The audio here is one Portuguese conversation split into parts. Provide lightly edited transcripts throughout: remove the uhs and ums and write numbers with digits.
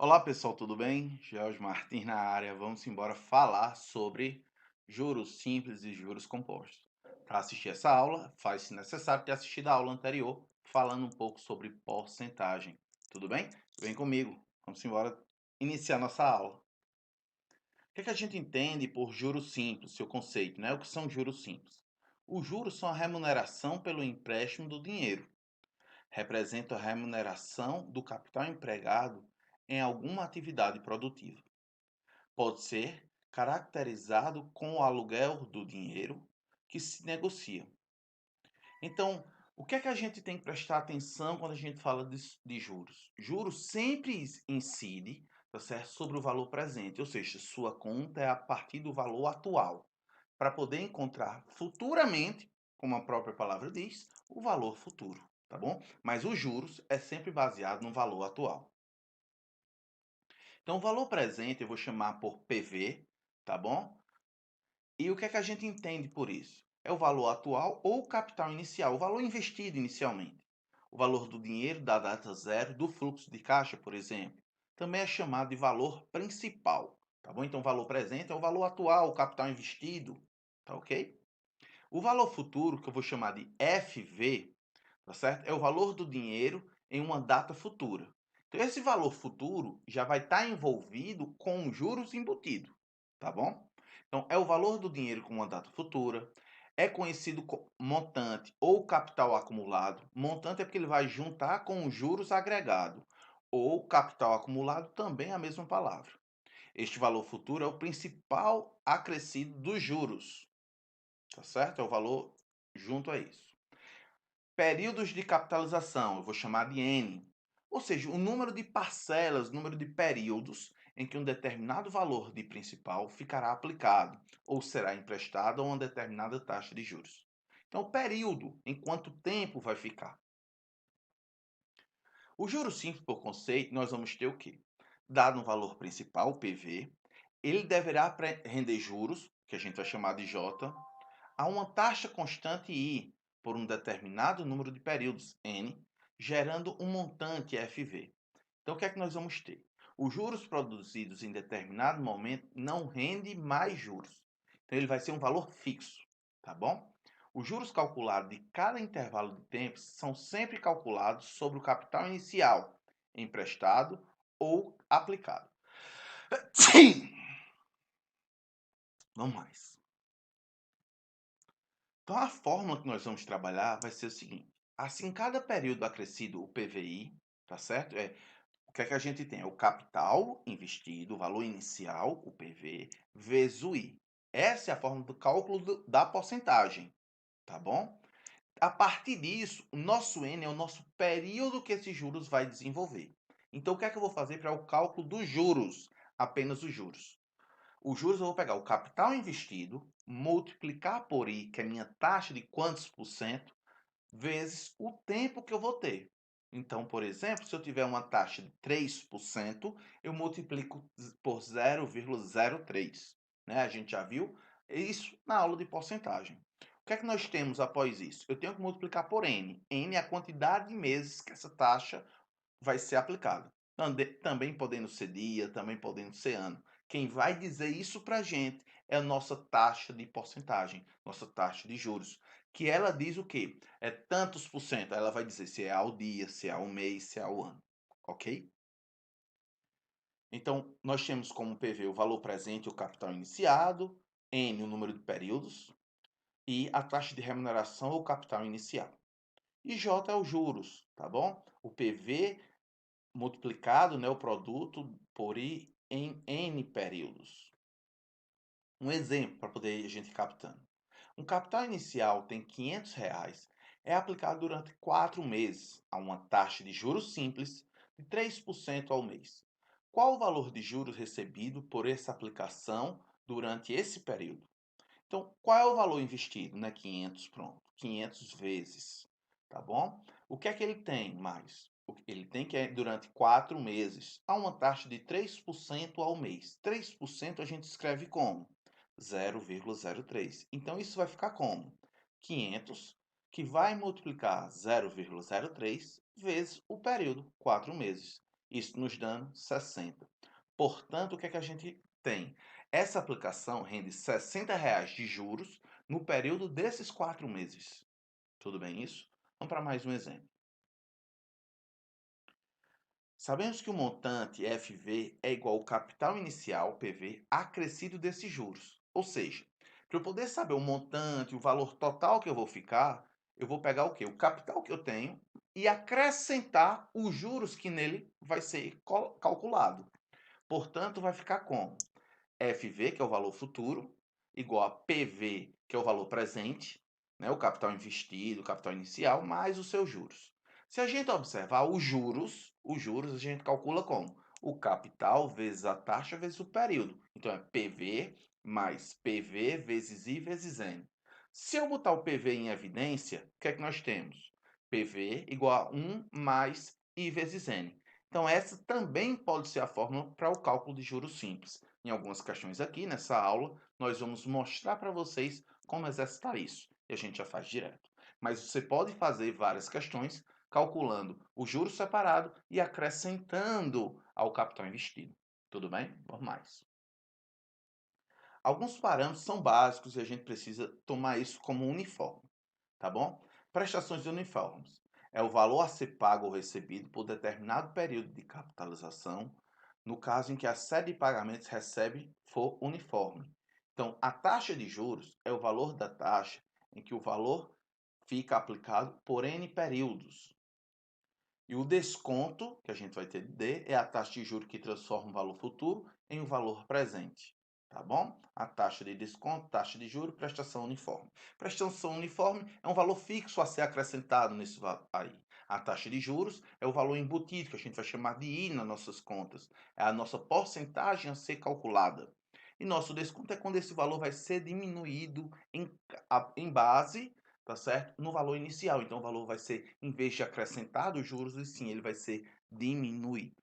Olá pessoal, tudo bem? George Martins na área. Vamos embora falar sobre juros simples e juros compostos. Para assistir essa aula, faz-se necessário ter assistido a aula anterior, falando um pouco sobre porcentagem. Tudo bem? Vem comigo. Vamos embora iniciar nossa aula. O que é que a gente entende por juros simples, seu conceito, né? O que são juros simples? Os juros são a remuneração pelo empréstimo do dinheiro. Representa a remuneração do capital empregado em alguma atividade produtiva. Pode ser caracterizado com o aluguel do dinheiro que se negocia. Então, o que é que a gente tem que prestar atenção quando a gente fala de juros? Juros sempre incide, tá certo, sobre o valor presente, ou seja, sua conta é a partir do valor atual, para poder encontrar futuramente, como a própria palavra diz, o valor futuro, tá bom? Mas os juros é sempre baseado no valor atual. Então, o valor presente eu vou chamar por PV, tá bom? E o que é que a gente entende por isso? É o valor atual ou o capital inicial, o valor investido inicialmente. O valor do dinheiro da data zero do fluxo de caixa, por exemplo, também é chamado de valor principal, tá bom? Então, o valor presente é o valor atual, o capital investido, tá ok? O valor futuro, que eu vou chamar de FV, tá certo? É o valor do dinheiro em uma data futura. Então, esse valor futuro já vai estar envolvido com os juros embutidos, tá bom? Então, é o valor do dinheiro com uma data futura, é conhecido como montante ou capital acumulado. Montante é porque ele vai juntar com os juros agregados, ou capital acumulado também é a mesma palavra. Este valor futuro é o principal acrescido dos juros, tá certo? É o valor junto a isso. Períodos de capitalização, eu vou chamar de N, ou seja, o número de parcelas, o número de períodos em que um determinado valor de principal ficará aplicado ou será emprestado a uma determinada taxa de juros. Então, o período, em quanto tempo vai ficar. O juro simples, por conceito, nós vamos ter o quê? Dado um valor principal, o PV, ele deverá render juros, que a gente vai chamar de J, a uma taxa constante I por um determinado número de períodos, N, gerando um montante FV. Então, o que é que nós vamos ter? Os juros produzidos em determinado momento não rende mais juros. Então, ele vai ser um valor fixo, tá bom? Os juros calculados de cada intervalo de tempo são sempre calculados sobre o capital inicial, emprestado ou aplicado. Sim! Vamos mais. Então, a fórmula que nós vamos trabalhar vai ser o seguinte. Assim, cada período acrescido, o PVI, tá certo? O que é que a gente tem? É o capital investido, o valor inicial, o PV, vezes o I. Essa é a fórmula do cálculo da porcentagem, tá bom? A partir disso, o nosso N é o nosso período que esses juros vai desenvolver. Então, o que é que eu vou fazer para o cálculo dos juros? Apenas os juros. Os juros eu vou pegar o capital investido, multiplicar por I, que é a minha taxa de quantos por cento, vezes o tempo que eu vou ter. Então, por exemplo, se eu tiver uma taxa de 3%, eu multiplico por 0,03. Né? A gente já viu isso na aula de porcentagem. O que é que nós temos após isso? Eu tenho que multiplicar por N. N é a quantidade de meses que essa taxa vai ser aplicada. Também podendo ser dia, também podendo ser ano. Quem vai dizer isso para a gente é a nossa taxa de porcentagem, nossa taxa de juros. Que ela diz o quê? É tantos por cento. Ela vai dizer se é ao dia, se é ao mês, se é ao ano. Ok? Então, nós temos como PV o valor presente, o capital iniciado, N, o número de períodos, e a taxa de remuneração ou capital inicial. E J é os juros, tá bom? O PV multiplicado, né, o produto por I em N períodos. Um exemplo para poder a gente ir captando. Um capital inicial tem R$ 500, é aplicado durante 4 meses a uma taxa de juros simples de 3% ao mês. Qual o valor de juros recebido por essa aplicação durante esse período? Então, qual é o valor investido? Né? 500, pronto. 500 vezes, tá bom? O que é que ele tem mais? Ele tem que, durante 4 meses, a uma taxa de 3% ao mês. 3% a gente escreve como? 0,03. Então, isso vai ficar como? 500, que vai multiplicar 0,03 vezes o período, 4 meses. Isso nos dando 60. Portanto, o que é que a gente tem? Essa aplicação rende R$ 60 de juros no período desses 4 meses. Tudo bem isso? Vamos para mais um exemplo. Sabemos que o montante FV é igual ao capital inicial, PV, acrescido desses juros. Ou seja, para eu poder saber o montante, o valor total que eu vou ficar, eu vou pegar o quê? O capital que eu tenho e acrescentar os juros que nele vai ser calculado. Portanto, vai ficar como? FV, que é o valor futuro, igual a PV, que é o valor presente, né, o capital investido, o capital inicial, mais os seus juros. Se a gente observar os juros a gente calcula como? O capital vezes a taxa vezes o período. Então é PV mais PV vezes I vezes N. Se eu botar o PV em evidência, o que é que nós temos? PV igual a 1 mais I vezes N. Então essa também pode ser a fórmula para o cálculo de juros simples. Em algumas questões aqui nessa aula, nós vamos mostrar para vocês como exercitar isso. E a gente já faz direto. Mas você pode fazer várias questões calculando o juro separado e acrescentando ao capital investido. Tudo bem? Vamos mais. Alguns parâmetros são básicos e a gente precisa tomar isso como uniforme, tá bom? Prestações uniformes. É o valor a ser pago ou recebido por determinado período de capitalização, no caso em que a série de pagamentos recebe for uniforme. Então, a taxa de juros é o valor da taxa em que o valor fica aplicado por N períodos. E o desconto que a gente vai ter de D é a taxa de juros que transforma o valor futuro em um valor presente. Tá bom? A taxa de desconto, taxa de juros, prestação uniforme. Prestação uniforme é um valor fixo a ser acrescentado nesse aí. A taxa de juros é o valor embutido, que a gente vai chamar de I nas nossas contas. É a nossa porcentagem a ser calculada. E nosso desconto é quando esse valor vai ser diminuído em base, tá certo? No valor inicial. Então o valor vai ser, em vez de acrescentado os juros, e sim, ele vai ser diminuído.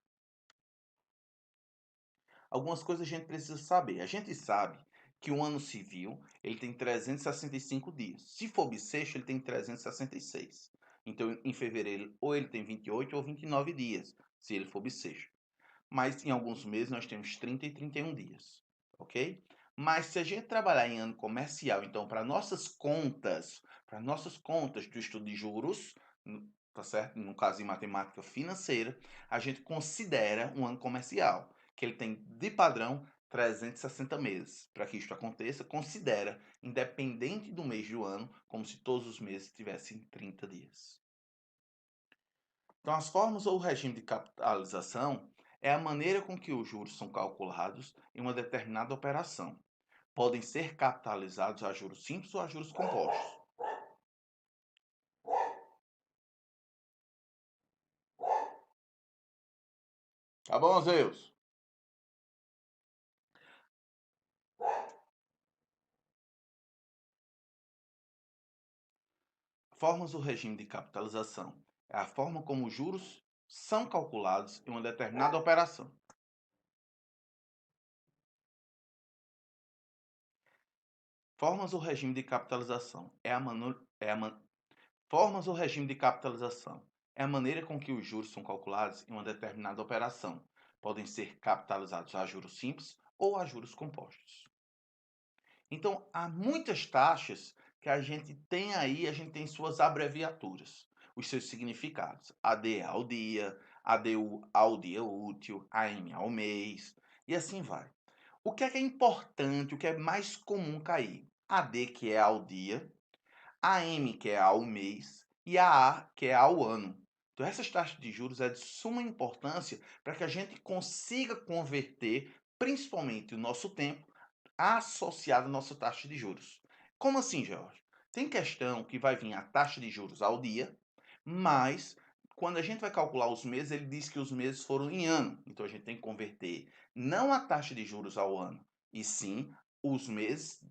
Algumas coisas a gente precisa saber. A gente sabe que o ano civil ele tem 365 dias. Se for bissexto, ele tem 366. Então, em fevereiro, ou ele tem 28 ou 29 dias, se ele for bissexto. Mas em alguns meses nós temos 30 e 31 dias, ok? Mas se a gente trabalhar em ano comercial, então para nossas contas do estudo de juros, tá certo? No caso em matemática financeira, a gente considera um ano comercial, que ele tem de padrão 360 meses. Para que isto aconteça, considera, independente do mês do ano, como se todos os meses tivessem 30 dias. Então, as formas ou regime de capitalização é a maneira com que os juros são calculados em uma determinada operação. Podem ser capitalizados a juros simples ou a juros compostos. Tá bom, Zeus? Formas do regime de capitalização é a forma como os juros são calculados em uma determinada operação. Formas do regime de capitalização Formas do regime de capitalização é a maneira com que os juros são calculados em uma determinada operação. Podem ser capitalizados a juros simples ou a juros compostos. Então, há muitas taxas que a gente tem suas abreviaturas, os seus significados. AD ao dia, ADU ao dia útil, AM ao mês, e assim vai. O que é importante, o que é mais comum cair? AD, que é ao dia, AM, que é ao mês, e a A, que é ao ano. Então, essas taxas de juros é de suma importância para que a gente consiga converter, principalmente o nosso tempo, associado à nossa taxa de juros. Como assim, George? Tem questão que vai vir a taxa de juros ao dia, mas quando a gente vai calcular os meses, ele diz que os meses foram em ano. Então a gente tem que converter não a taxa de juros ao ano, e sim os meses,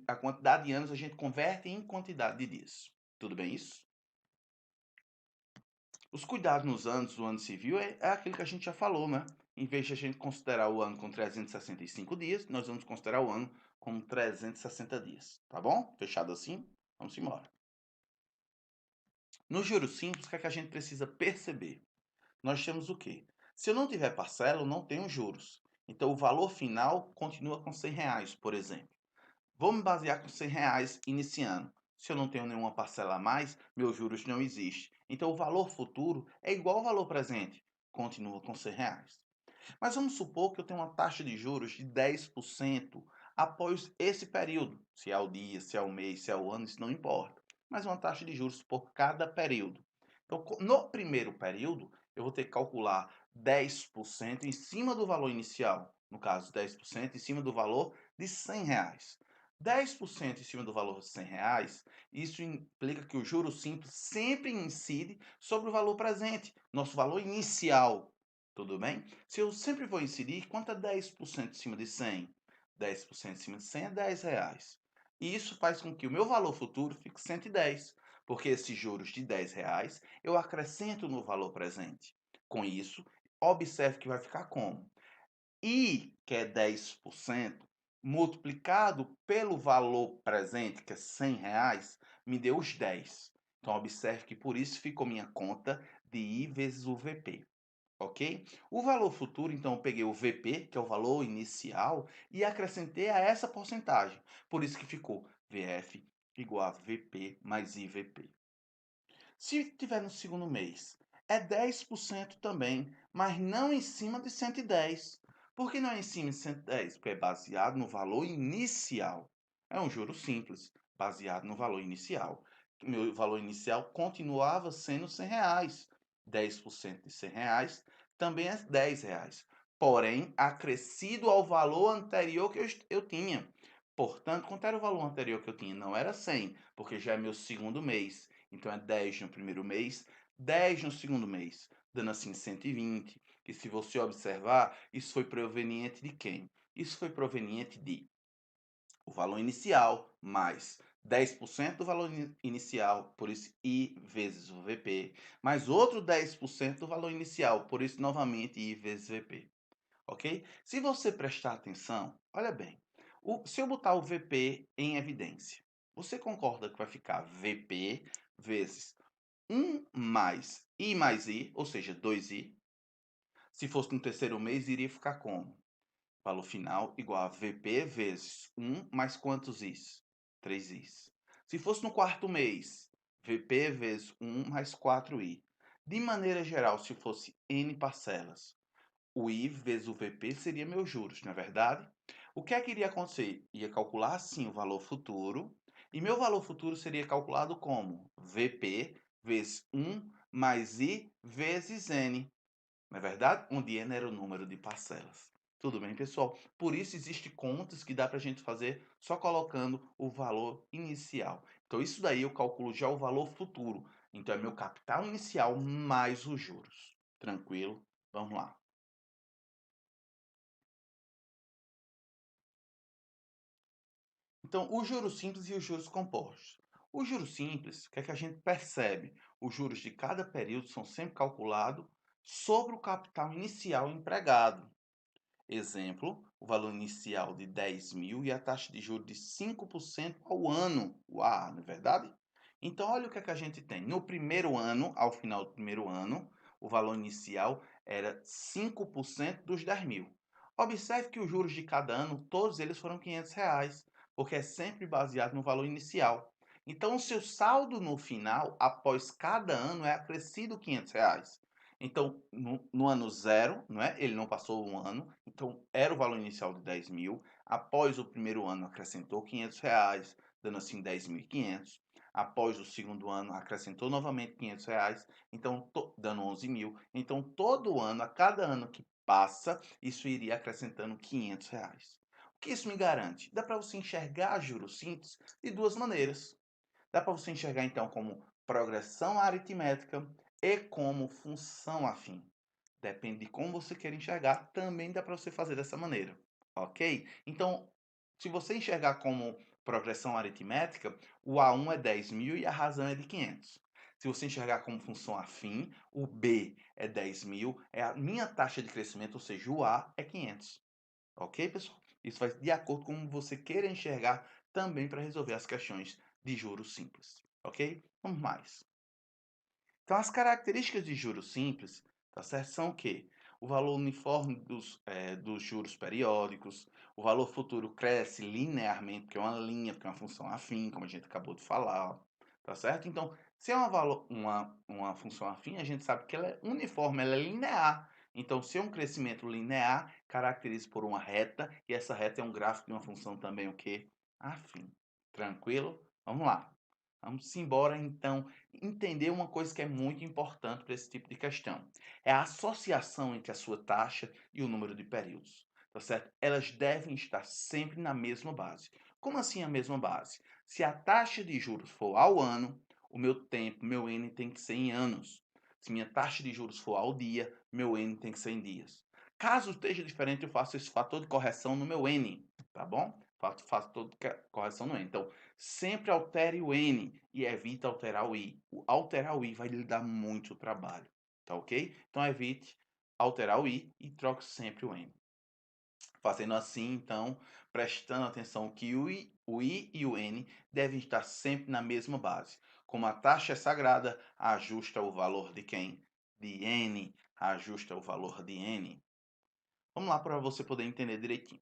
a quantidade de anos a gente converte em quantidade de dias. Tudo bem isso? Os cuidados nos anos do ano civil é aquilo que a gente já falou, né? Em vez de a gente considerar o ano com 365 dias, nós vamos considerar o ano com 360 dias, tá bom? Fechado assim? Vamos embora. No juros simples, o que é que a gente precisa perceber? Nós temos o quê? Se eu não tiver parcela, eu não tenho juros. Então, o valor final continua com R$ 100, por exemplo. Vou me basear com R$ 100 iniciando. Se eu não tenho nenhuma parcela a mais, meus juros não existem. Então, o valor futuro é igual ao valor presente. Continua com R$ 100. Mas vamos supor que eu tenho uma taxa de juros de 10% após esse período. Se é ao dia, se é ao mês, se é ao ano, isso não importa. Mas uma taxa de juros por cada período. Então, no primeiro período, eu vou ter que calcular 10% em cima do valor inicial. No caso, 10% em cima do valor de R$ 100. 10% em cima do valor de R$ 100, isso implica que o juro simples sempre incide sobre o valor presente, nosso valor inicial. Tudo bem? Se eu sempre vou inserir, quanto é 10% em cima de 100? 10% em cima de 100 é R$ 10. E isso faz com que o meu valor futuro fique 110, porque esses juros de R$ 10 eu acrescento no valor presente. Com isso, observe que vai ficar como? I, que é 10%, multiplicado pelo valor presente, que é R$ 100, me deu os 10. Então, observe que por isso ficou minha conta de I vezes o VP. Ok? O valor futuro, então, eu peguei o VP, que é o valor inicial, e acrescentei a essa porcentagem. Por isso que ficou VF igual a VP mais IVP. Se tiver no segundo mês, é 10% também, mas não em cima de 110. Por que não é em cima de 110? Porque é baseado no valor inicial. É um juro simples, baseado no valor inicial. Meu valor inicial continuava sendo R$ 100. 10% de R$ 100 também é R$ 10. Porém, acrescido ao valor anterior que eu tinha. Portanto, quanto era o valor anterior que eu tinha? Não era 100, porque já é meu segundo mês. Então, é 10 no primeiro mês, 10 no segundo mês, dando assim 120. Que se você observar, isso foi proveniente de quem? Isso foi proveniente de o valor inicial mais 10% do valor inicial, por isso I vezes o VP, mais outro 10% do valor inicial, por isso novamente I vezes VP. Ok? Se você prestar atenção, olha bem, se eu botar o VP em evidência, você concorda que vai ficar VP vezes 1 mais I, ou seja, 2I. Se fosse no terceiro mês, iria ficar como? Valor final igual a VP vezes 1 mais quantos Is? 3 Is. Se fosse no quarto mês, VP vezes 1 mais 4I. De maneira geral, se fosse N parcelas, o I vezes o VP seria meus juros, não é verdade? O que é que iria acontecer? Ia calcular assim o valor futuro, e meu valor futuro seria calculado como VP vezes 1 mais I vezes N. Não é verdade? Onde N era o número de parcelas. Tudo bem, pessoal? Por isso existem contas que dá para a gente fazer só colocando o valor inicial. Então, isso daí eu calculo já o valor futuro. Então, é meu capital inicial mais os juros. Tranquilo? Vamos lá. Então, os juros simples e os juros compostos. O juros simples, o que é que a gente percebe? Os juros de cada período são sempre calculados sobre o capital inicial empregado. Exemplo, o valor inicial de 10.000 e a taxa de juros de 5% ao ano. Uau, não é verdade? Então, olha o que é que a gente tem. No primeiro ano, ao final do primeiro ano, o valor inicial era 5% dos 10.000. Observe que os juros de cada ano, todos eles foram R$ 500, porque é sempre baseado no valor inicial. Então, o seu saldo no final, após cada ano, é acrescido R$ 500. Então, no ano zero, não é? Ele não passou um ano, então era o valor inicial de 10.000. Após o primeiro ano, acrescentou R$ 500, dando assim 10.500. Após o segundo ano, acrescentou novamente R$ 500, então dando 11.000. Então, todo ano, a cada ano que passa, isso iria acrescentando R$ 500. O que isso me garante? Dá para você enxergar juros simples de duas maneiras. Dá para você enxergar, então, como progressão aritmética e como função afim. Depende de como você quer enxergar, também dá para você fazer dessa maneira, ok? Então, se você enxergar como progressão aritmética, o A1 é 10.000 e a razão é de 500. Se você enxergar como função afim, o B é 10.000, é a minha taxa de crescimento, ou seja, o A é 500. Ok, pessoal? Isso vai de acordo com como você queira enxergar também para resolver as questões de juros simples. Ok? Vamos mais. Então, as características de juros simples, tá certo? São o quê? o valor uniforme dos juros periódicos, o valor futuro cresce linearmente, porque é uma linha, porque é uma função afim, como a gente acabou de falar, tá certo? Então, se é uma função afim, a gente sabe que ela é uniforme, ela é linear. Então, se é um crescimento linear, caracteriza por uma reta, e essa reta é um gráfico de uma função também o quê? Afim. Tranquilo? Vamos lá. Vamos embora, então, entender uma coisa que é muito importante para esse tipo de questão. É a associação entre a sua taxa e o número de períodos, tá certo? Elas devem estar sempre na mesma base. Como assim a mesma base? Se a taxa de juros for ao ano, o meu tempo, meu N tem que ser em anos. Se minha taxa de juros for ao dia, meu N tem que ser em dias. Caso esteja diferente, eu faço esse fator de correção no meu N, tá bom? Faço fator de correção no N. Então, sempre altere o N e evite alterar o I. O alterar o I vai lhe dar muito trabalho, tá ok? Então, evite alterar o I e troque sempre o N. Fazendo assim, então, prestando atenção que o I e o N devem estar sempre na mesma base. Como a taxa é sagrada, ajusta o valor de quem? De N. Ajusta o valor de N. Vamos lá para você poder entender direitinho.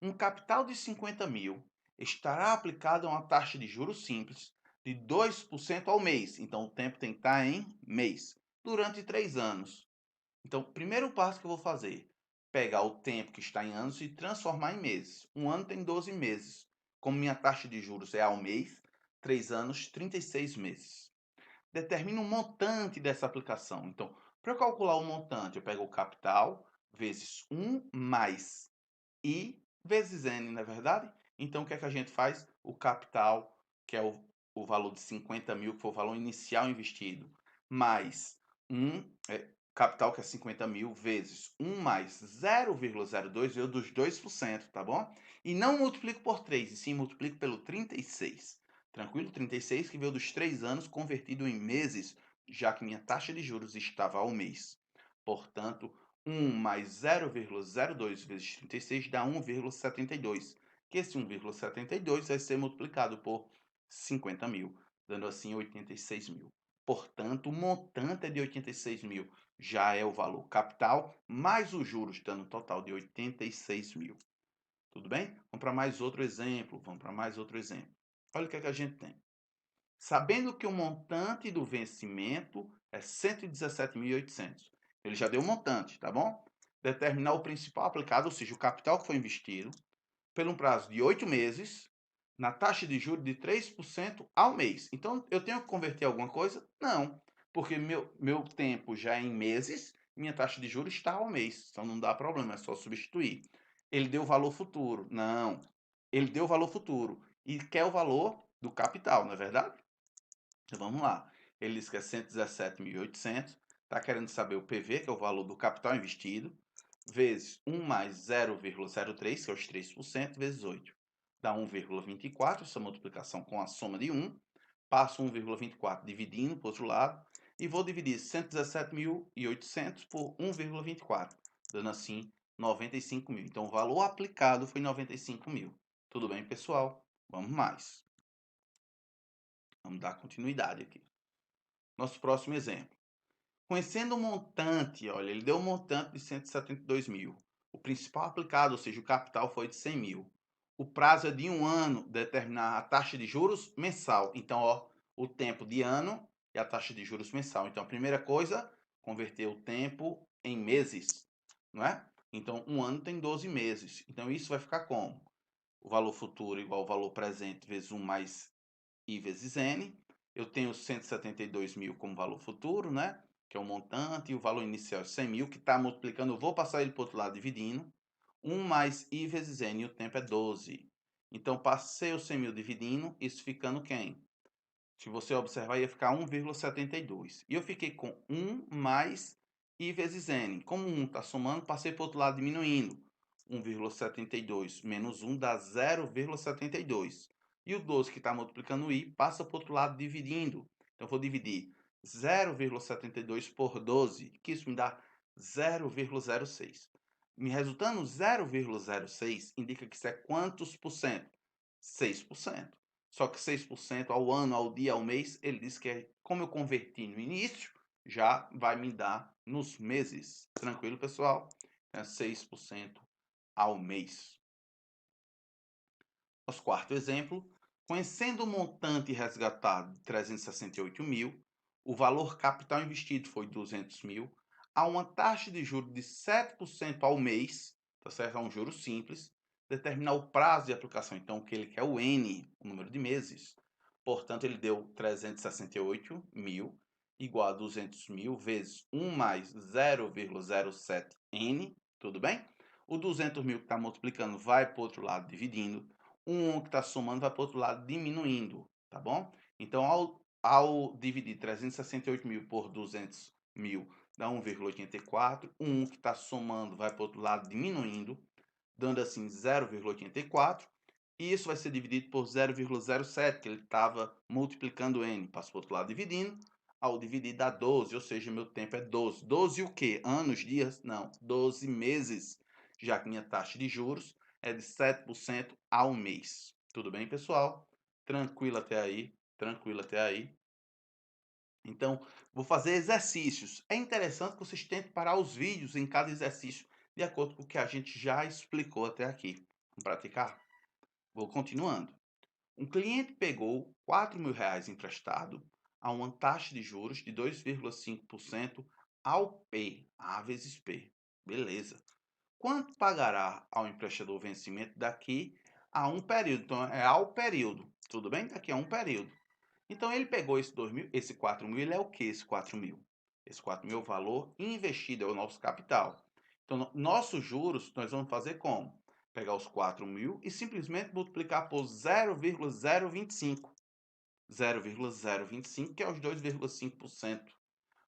Um capital de 50 mil estará aplicado a uma taxa de juros simples de 2% ao mês. Então, o tempo tem que estar em mês, durante 3 anos. Então, o primeiro passo que eu vou fazer, pegar o tempo que está em anos e transformar em meses. Um ano tem 12 meses. Como minha taxa de juros é ao mês, 3 anos, 36 meses. Determino o montante dessa aplicação. Então, para eu calcular o montante, eu pego o capital vezes 1 mais I vezes N, não é verdade? Então, o que é que a gente faz? O capital, que é o valor de 50 mil, que foi o valor inicial investido, mais capital, que é 50 mil, vezes 1 mais 0,02, veio dos 2%, tá bom? E não multiplico por 3, e sim multiplico pelo 36. Tranquilo? 36 que veio dos 3 anos, convertido em meses, já que minha taxa de juros estava ao mês. Portanto, 1 mais 0,02 vezes 36 dá 1,72. Que esse 1,72 vai ser multiplicado por 50 mil, dando assim 86 mil. Portanto, o montante é de 86 mil. Já é o valor capital, mais os juros, dando um total de 86 mil. Tudo bem? Vamos para mais outro exemplo. Olha o que é que a gente tem. Sabendo que o montante do vencimento é 117.800. Ele já deu o montante, tá bom? Determinar o principal aplicado, ou seja, o capital que foi investido, pelo um prazo de 8 meses, na taxa de juros de 3% ao mês. Então, eu tenho que converter alguma coisa? Não, porque meu tempo já é em meses, minha taxa de juros está ao mês. Então, não dá problema, é só substituir. Ele deu o valor futuro? Não. Ele deu o valor futuro e quer o valor do capital, não é verdade? Então, vamos lá. Ele diz que é 117.800, está querendo saber o PV, que é o valor do capital investido, vezes 1 mais 0,03, que é os 3%, vezes 8. Dá 1,24, essa multiplicação com a soma de 1. Passo 1,24 dividindo para o outro lado e vou dividir 117.800 por 1,24, dando assim 95 mil. Então, o valor aplicado foi 95 mil. Tudo bem, pessoal? Vamos mais. Vamos dar continuidade aqui. Nosso próximo exemplo. Conhecendo o montante, olha, ele deu um montante de 172 mil. O principal aplicado, ou seja, o capital foi de 100 mil. O prazo é de 1 ano, determinar a taxa de juros mensal. Então, ó, o tempo de ano e a taxa de juros mensal. Então, a primeira coisa, converter o tempo em meses, não é? Então, um ano tem 12 meses. Então, isso vai ficar como? O valor futuro igual ao valor presente vezes 1 mais I vezes N. Eu tenho 172 mil como valor futuro, né? Que é o montante, e o valor inicial é 100 mil, que está multiplicando, eu vou passar ele para o outro lado dividindo. 1 mais I vezes N, e o tempo é 12. Então, passei os 100 mil dividindo, isso ficando quem? Se você observar, ia ficar 1,72. E eu fiquei com 1 mais I vezes N. Como 1 está somando, passei para o outro lado diminuindo. 1,72 menos 1 dá 0,72. E o 12 que está multiplicando o I passa para o outro lado dividindo. Então, eu vou dividir 0,72 por 12, que isso me dá 0,06. Me resultando 0,06 indica que isso é quantos por cento? 6%. Só que 6% ao ano, ao dia, ao mês, ele diz que é como eu converti no início, já vai me dar nos meses. Tranquilo, pessoal? É 6% ao mês. Nosso quarto exemplo, conhecendo o montante resgatado de 368 mil, o valor capital investido foi 200 mil, a uma taxa de juros de 7% ao mês, tá certo? É um juro simples, determinar o prazo de aplicação, então o que ele quer é o N, o número de meses. Portanto, ele deu 368 mil igual a 200 mil vezes 1 mais 0,07N, tudo bem? O 200 mil que está multiplicando vai para o outro lado dividindo, o 1 que está somando vai para o outro lado diminuindo, tá bom? Então, ao dividir 368 mil por 200 mil, dá 1,84. O 1 que está somando vai para o outro lado diminuindo, dando assim 0,84. E isso vai ser dividido por 0,07, que ele estava multiplicando N. Passa para o outro lado dividindo. Ao dividir dá 12, ou seja, meu tempo é 12. 12 o quê? Anos, dias? Não, 12 meses, já que minha taxa de juros é de 7% ao mês. Tudo bem, pessoal? Tranquilo até aí? Tranquilo até aí? Então, vou fazer exercícios. É interessante que vocês tentem parar os vídeos em cada exercício, de acordo com o que a gente já explicou até aqui. Vamos praticar? Vou continuando. Um cliente pegou R$ 4.000 emprestado a uma taxa de juros de 2,5% ao P, A vezes P. Beleza. Quanto pagará ao emprestador o vencimento daqui a um período? Então, é ao período. Tudo bem? Daqui a um período. Então, ele pegou esse 2.000, esse 4.000, ele é o que esse 4.000? Esse 4.000 é o valor investido, é o nosso capital. Então, nossos juros, nós vamos fazer como? Pegar os 4.000 e simplesmente multiplicar por 0,025. 0,025, que é os 2,5%.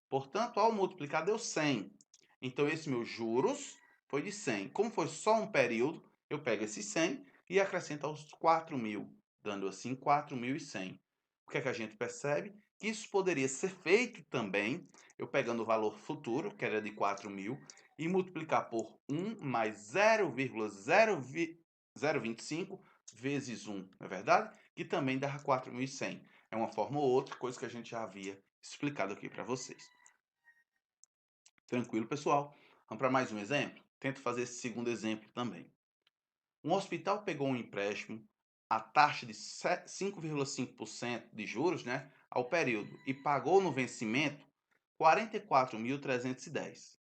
Portanto, ao multiplicar, deu 100. Então, esse meu juros foi de 100. Como foi só um período, eu pego esse 100 e acrescento aos 4.000, dando assim 4.100. O que é que a gente percebe? Que isso poderia ser feito também, eu pegando o valor futuro, que era de 4.000, e multiplicar por 1 mais 0,025 vezes 1, não é verdade? Que também dá 4.100. É uma forma ou outra, coisa que a gente já havia explicado aqui para vocês. Tranquilo, pessoal? Vamos para mais um exemplo? Tento fazer esse segundo exemplo também. Um hospital pegou um empréstimo a taxa de 5,5% de juros, né, ao período e pagou no vencimento 44.310.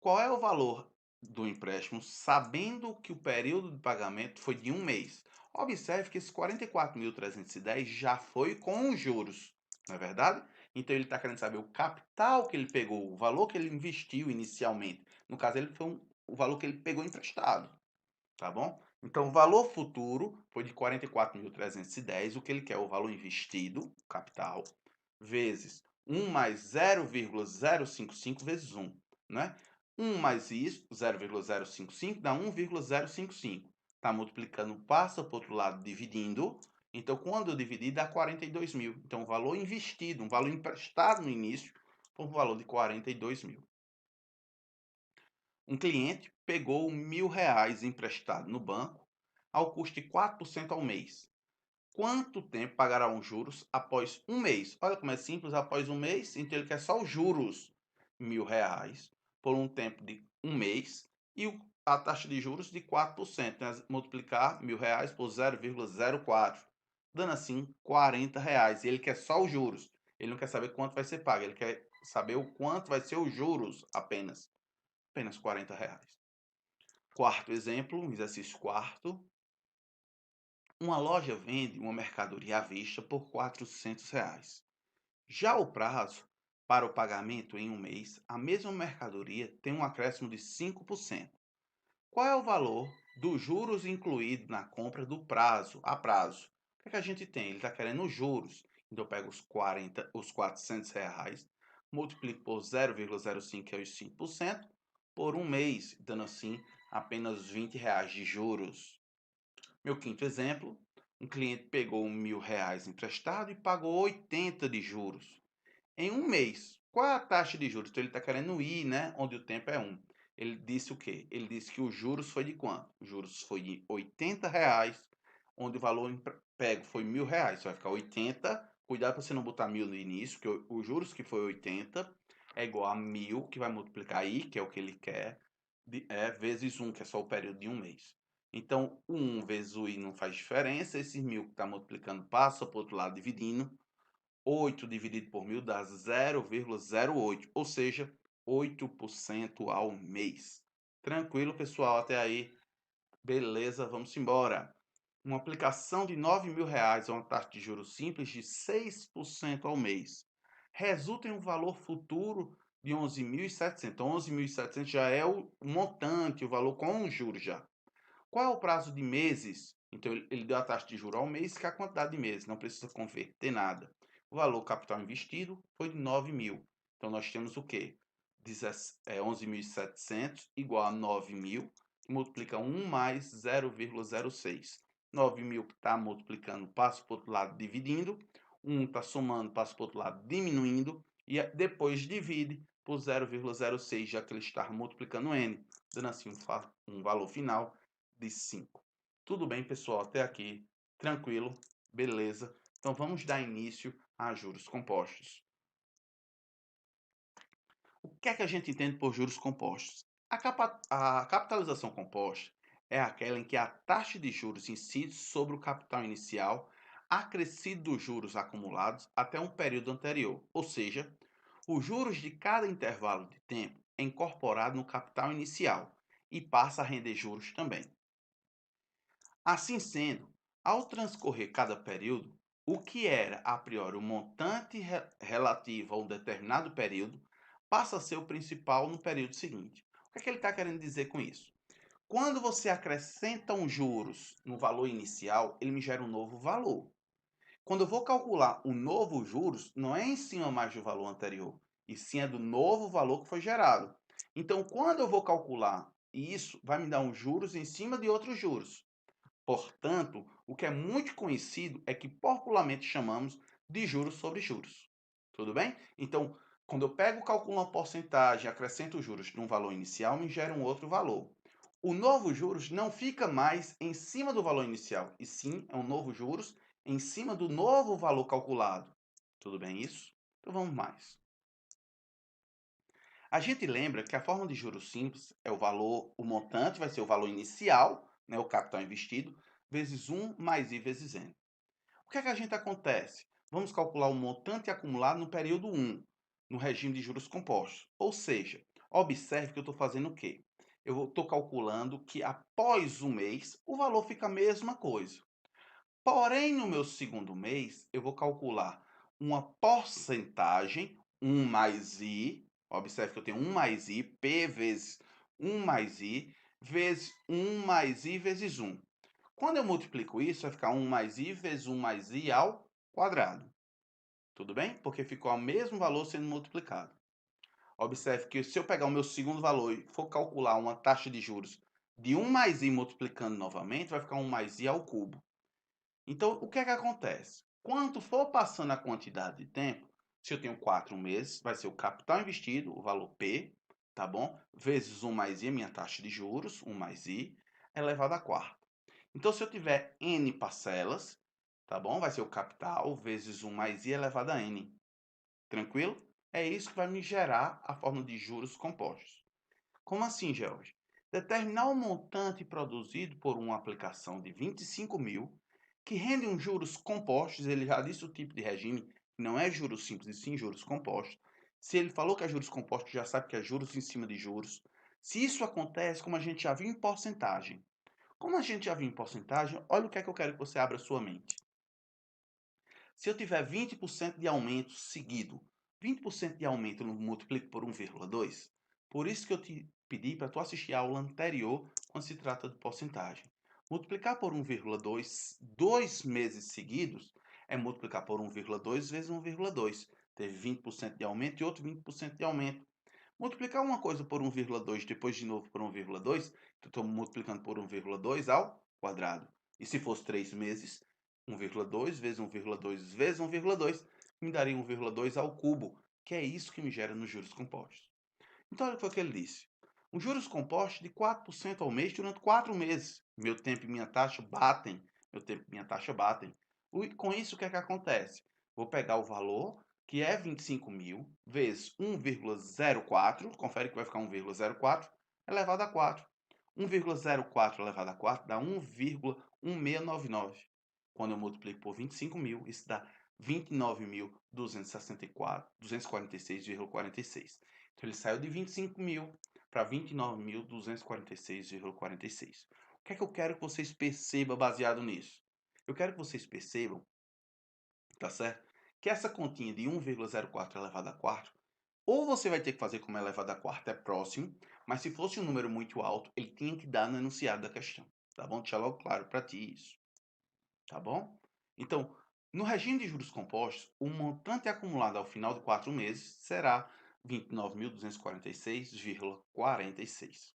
Qual é o valor do empréstimo, sabendo que o período de pagamento foi de um mês? Observe que esse 44.310 já foi com os juros, não é verdade? Então ele está querendo saber o capital que ele pegou, o valor que ele investiu inicialmente. No caso, ele foi o valor que ele pegou emprestado, tá bom? Então o valor futuro foi de 44.310, o que ele quer, o valor investido, capital, vezes 1 mais 0,055 vezes 1, né? 1 mais isso, 0,055, dá 1,055. Está multiplicando, passa para o outro lado, dividindo. Então, quando eu dividir, dá 42 mil. Então, o valor investido, um valor emprestado no início, foi um valor de 42 mil. Um cliente pegou R$ 1.000 emprestado no banco ao custo de 4% ao mês. Quanto tempo pagará os juros após um mês? Olha como é simples, após um mês, então ele quer só os juros, R$ 1.000, por um tempo de um mês, e a taxa de juros de 4%, né? Multiplicar R$ 1.000 por 0,04, dando assim R$ 40. E ele quer só os juros, ele não quer saber quanto vai ser pago, ele quer saber o quanto vai ser os juros apenas R$ 40. Quarto exemplo, exercício quarto. Uma loja vende uma mercadoria à vista por R$ 400. Já o prazo para o pagamento em um mês, a mesma mercadoria tem um acréscimo de 5%. Qual é o valor dos juros incluído na compra do prazo, a prazo? O que é que a gente tem? Ele está querendo os juros. Então eu pego os R$ 400, multiplico por 0,05, que é os 5%, por um mês, dando assim apenas R$ 20 de juros. Meu quinto exemplo, um cliente pegou R$ 1.000 emprestado e pagou 80 de juros. Em um mês, qual é a taxa de juros? Então ele está querendo ir, né? Onde o tempo é 1. Ele disse o quê? Ele disse que os juros foi de quanto? Os juros foi de R$ 80, onde o valor pego foi R$ 1.000. Você vai ficar 80. Cuidado para você não botar 1.000 no início, que os juros que foi 80, é igual a 1.000, que vai multiplicar aí, que é o que ele quer, vezes 1, que é só o período de um mês. Então, o 1 vezes o i não faz diferença, esse 1.000 que está multiplicando passa para o outro lado dividindo. 8 dividido por 1.000 dá 0,08, ou seja, 8% ao mês. Tranquilo, pessoal? Até aí. Beleza, vamos embora. Uma aplicação de R$ 9.000 a uma taxa de juros simples de 6% ao mês resulta em um valor futuro de 11.700. 11.700 já é o montante, o valor com os juros já. Qual é o prazo de meses? Então, ele deu a taxa de juros ao mês, que é a quantidade de meses, não precisa converter nada. O valor capital investido foi de 9.000. Então, nós temos o quê? 11.700 igual a 9.000, multiplica 1 mais 0,06. 9.000 que está multiplicando, passa para o outro lado dividindo. 1 está somando, passa para o outro lado diminuindo. E depois divide por 0,06, já que ele está multiplicando n, dando assim um valor final de 5. Tudo bem, pessoal? Até aqui, tranquilo, beleza. Então, vamos dar início a juros compostos. O que é que a gente entende por juros compostos? A capitalização composta é aquela em que a taxa de juros incide sobre o capital inicial acrescido dos juros acumulados até um período anterior, ou seja, os juros de cada intervalo de tempo é incorporado no capital inicial e passa a render juros também. Assim sendo, ao transcorrer cada período, o que era a priori o montante relativo a um determinado período passa a ser o principal no período seguinte. O que é que ele está querendo dizer com isso? Quando você acrescenta um juros no valor inicial, ele me gera um novo valor. Quando eu vou calcular o novo juros, não é em cima mais do valor anterior, e sim é do novo valor que foi gerado. Então, quando eu vou calcular isso, vai me dar um juros em cima de outros juros. Portanto, o que é muito conhecido é que popularmente chamamos de juros sobre juros. Tudo bem? Então, quando eu pego, calculo uma porcentagem, acrescento os juros num valor inicial, me gera um outro valor. O novo juros não fica mais em cima do valor inicial, e sim é um novo juros em cima do novo valor calculado. Tudo bem isso? Então vamos mais. A gente lembra que a forma de juros simples é o montante vai ser o valor inicial, né, o capital investido, vezes 1 mais i vezes n. O que é que a gente acontece? Vamos calcular o montante acumulado no período 1, no regime de juros compostos. Ou seja, observe que eu estou fazendo o quê? Eu estou calculando que após um mês, o valor fica a mesma coisa. Porém, no meu segundo mês, eu vou calcular uma porcentagem, 1 mais i, observe que eu tenho 1 mais i, p vezes 1 mais i, vezes 1 mais i vezes 1. Quando eu multiplico isso, vai ficar 1 mais i vezes 1 mais i ao quadrado. Tudo bem? Porque ficou o mesmo valor sendo multiplicado. Observe que se eu pegar o meu segundo valor e for calcular uma taxa de juros de 1 mais i multiplicando novamente, vai ficar 1 mais i ao cubo. Então, o que é que acontece? Quanto for passando a quantidade de tempo, se eu tenho 4 meses, vai ser o capital investido, o valor P, tá bom? Vezes 1 mais i, minha taxa de juros, 1 mais i, elevado à quarta. Então, se eu tiver n parcelas, tá bom? Vai ser o capital vezes 1 mais i elevado a n. Tranquilo? É isso que vai me gerar a fórmula de juros compostos. Como assim, George? Determinar o montante produzido por uma aplicação de 25.000, que rende um juros compostos, ele já disse o tipo de regime, não é juros simples, e sim juros compostos. Se ele falou que é juros compostos, já sabe que é juros em cima de juros. Se isso acontece, como a gente já viu em porcentagem. Como a gente já viu em porcentagem, olha o que é que eu quero que você abra a sua mente. Se eu tiver 20% de aumento seguido, 20% de aumento eu multiplico por 1,2. Por isso que eu te pedi para tu assistir a aula anterior quando se trata de porcentagem. Multiplicar por 1,2 2 meses seguidos é multiplicar por 1,2 vezes 1,2. Teve 20% de aumento e outro 20% de aumento. Multiplicar uma coisa por 1,2 depois de novo por 1,2, então estou multiplicando por 1,2 ao quadrado. E se fosse 3 meses, 1,2 vezes 1,2 vezes 1,2 me daria 1,2 ao cubo, que é isso que me gera nos juros compostos. Então, olha o que ele disse. Um juros compostos de 4% ao mês durante 4 meses. Meu tempo e minha taxa batem. Meu tempo e minha taxa batem. Com isso, o que é que acontece? Vou pegar o valor que é 25 mil, vezes 1,04, confere que vai ficar 1,04, elevado a 4. 1,04 elevado a 4 dá 1,1699. Quando eu multiplico por 25 mil, isso dá 29.246,46. Então, ele saiu de 25 mil para 29.246,46. O que é que eu quero que vocês percebam baseado nisso? Eu quero que vocês percebam, tá certo? Que essa continha de 1,04 elevado a 4, ou você vai ter que fazer como elevado a quarta é próximo, mas se fosse um número muito alto, ele tinha que dar no enunciado da questão, tá bom? Deixa logo claro para ti isso, tá bom? Então, no regime de juros compostos, o montante acumulado ao final de 4 meses será 29.246,46.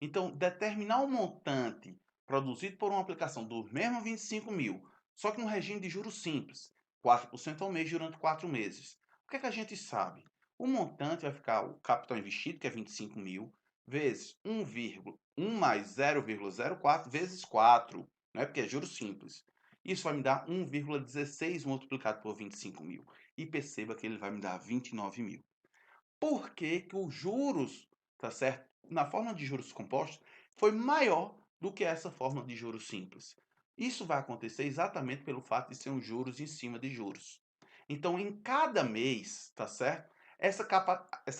Então, determinar o montante produzido por uma aplicação dos mesmos 25 mil, só que no regime de juros simples, 4% ao mês durante 4 meses. O que é que a gente sabe? O montante vai ficar o capital investido, que é 25 mil, vezes 1 mais 0,04 vezes 4, né? Porque é juros simples. Isso vai me dar 1,16 multiplicado por 25 mil. E perceba que ele vai me dar 29 mil. Por que que os juros, tá certo? Na forma de juros compostos, foi maior do que essa forma de juros simples. Isso vai acontecer exatamente pelo fato de ser um juros em cima de juros. Então, em cada mês, tá certo? Essa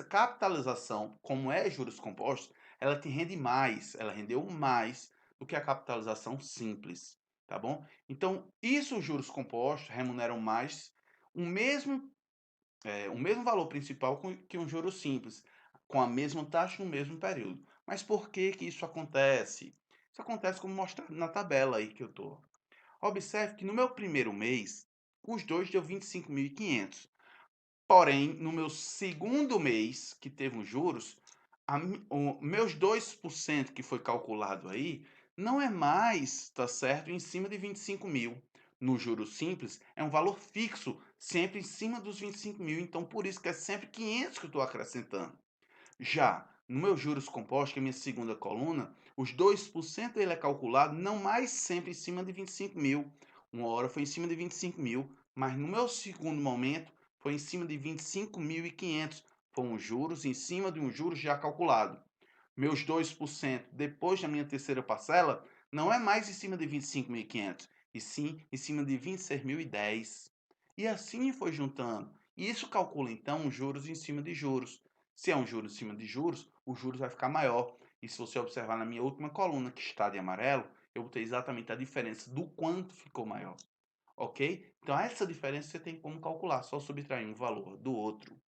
capitalização, como é juros compostos, ela te rende mais, ela rendeu mais do que a capitalização simples, tá bom? Então, isso os juros compostos remuneram mais o mesmo valor principal que um juro simples, com a mesma taxa no mesmo período. Mas por que que isso acontece? Isso acontece como mostrado na tabela aí que eu estou. Observe que no meu primeiro mês, os dois deu 25.500. Porém, no meu segundo mês, que teve os juros, meus 2% que foi calculado aí, não é mais, tá certo, em cima de 25 mil. No juros simples, é um valor fixo, sempre em cima dos 25 mil. Então, por isso que é sempre 500 que eu estou acrescentando. Já no meu juros compostos, que é a minha segunda coluna, os 2% ele é calculado não mais sempre em cima de 25 mil. Uma hora foi em cima de 25 mil, mas no meu segundo momento foi em cima de 25.500. Foram juros em cima de um juros já calculado. Meus 2% depois da minha terceira parcela não é mais em cima de 25.500, e sim em cima de 26.010. E assim foi juntando. E isso calcula então os juros em cima de juros. Se é um juros em cima de juros, o juros vai ficar maior. E se você observar na minha última coluna, que está de amarelo, eu botei exatamente a diferença do quanto ficou maior. Ok? Então, essa diferença você tem como calcular, só subtrair um valor do outro.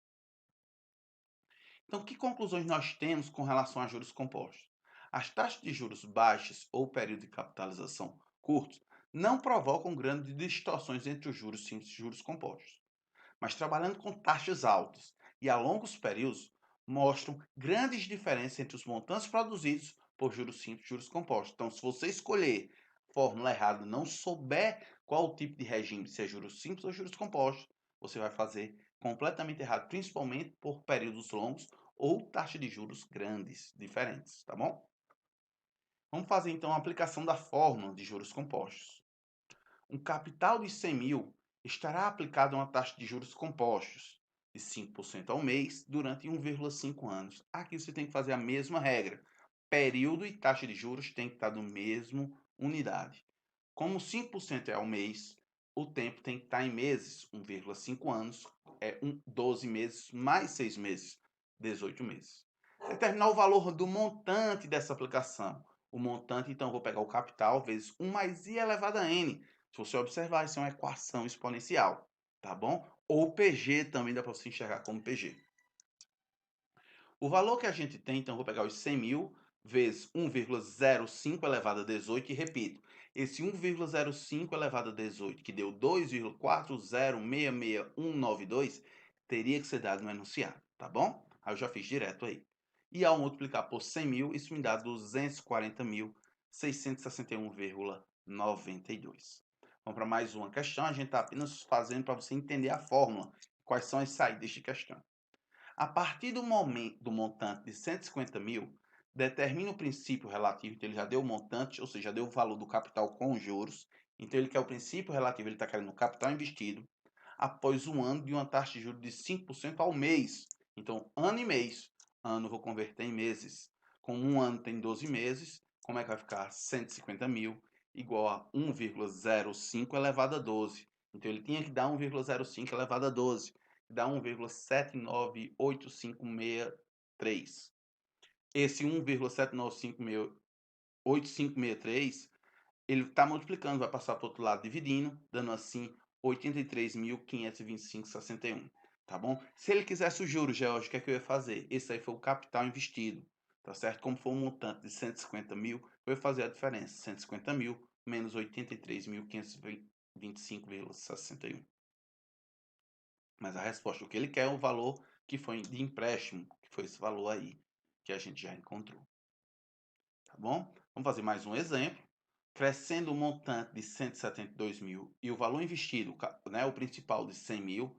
Então, que conclusões nós temos com relação a juros compostos? As taxas de juros baixas ou período de capitalização curtos não provocam grandes distorções entre os juros simples e juros compostos, mas trabalhando com taxas altas e a longos períodos mostram grandes diferenças entre os montantes produzidos por juros simples e juros compostos. Então, se você escolher a fórmula errada, não souber qual o tipo de regime, se é juros simples ou juros compostos, você vai fazer completamente errado, principalmente por períodos longos ou taxa de juros grandes, diferentes, tá bom? Vamos fazer então a aplicação da fórmula de juros compostos. Um capital de 100 mil estará aplicado a uma taxa de juros compostos de 5% ao mês durante 1,5 anos. Aqui você tem que fazer a mesma regra. Período e taxa de juros tem que estar no mesmo unidade. Como 5% é ao mês, o tempo tem que estar em meses. 1,5 anos é 12 meses mais 6 meses, 18 meses. Determinar o valor do montante dessa aplicação. O montante, então, eu vou pegar o capital vezes 1 mais i elevado a n. Se você observar, isso é uma equação exponencial, tá bom? Ou PG também dá para você enxergar como PG. O valor que a gente tem, então, eu vou pegar os 100 mil vezes 1,05 elevado a 18 e repito, esse 1,05 elevado a 18, que deu 2,4066192, teria que ser dado no enunciado, tá bom? Aí eu já fiz direto aí. E ao multiplicar por 100 mil, isso me dá 240.661,92. Vamos para mais uma questão. A gente está apenas fazendo para você entender a fórmula. Quais são as saídas de questão. A partir do momento do montante de 150 mil, determina o princípio relativo. Então, ele já deu o montante, ou seja, já deu o valor do capital com juros. Então, ele quer o princípio relativo, ele está querendo o capital investido. após um ano de uma taxa de juros de 5% ao mês. Então, ano e mês. Ano vou converter em meses. Como um ano tem 12 meses, como é que vai ficar? 150 mil igual a 1,05 elevado a 12. Então, ele tinha que dar 1,05 elevado a 12. Dá 1,798563. Esse 1,798563, ele está multiplicando, vai passar para o outro lado dividindo, dando assim 83.525,61. Tá bom? Se ele quisesse o juros, George, o que é que eu ia fazer? Esse aí foi o capital investido, tá certo? Como foi um montante de 150 mil, eu ia fazer a diferença. 150 mil menos 83.525,61. Mas a resposta, o que ele quer é o valor que foi de empréstimo, que foi esse valor aí que a gente já encontrou. Tá bom? Vamos fazer mais um exemplo. Crescendo o montante de 172 mil e o valor investido, né, o principal de 100 mil,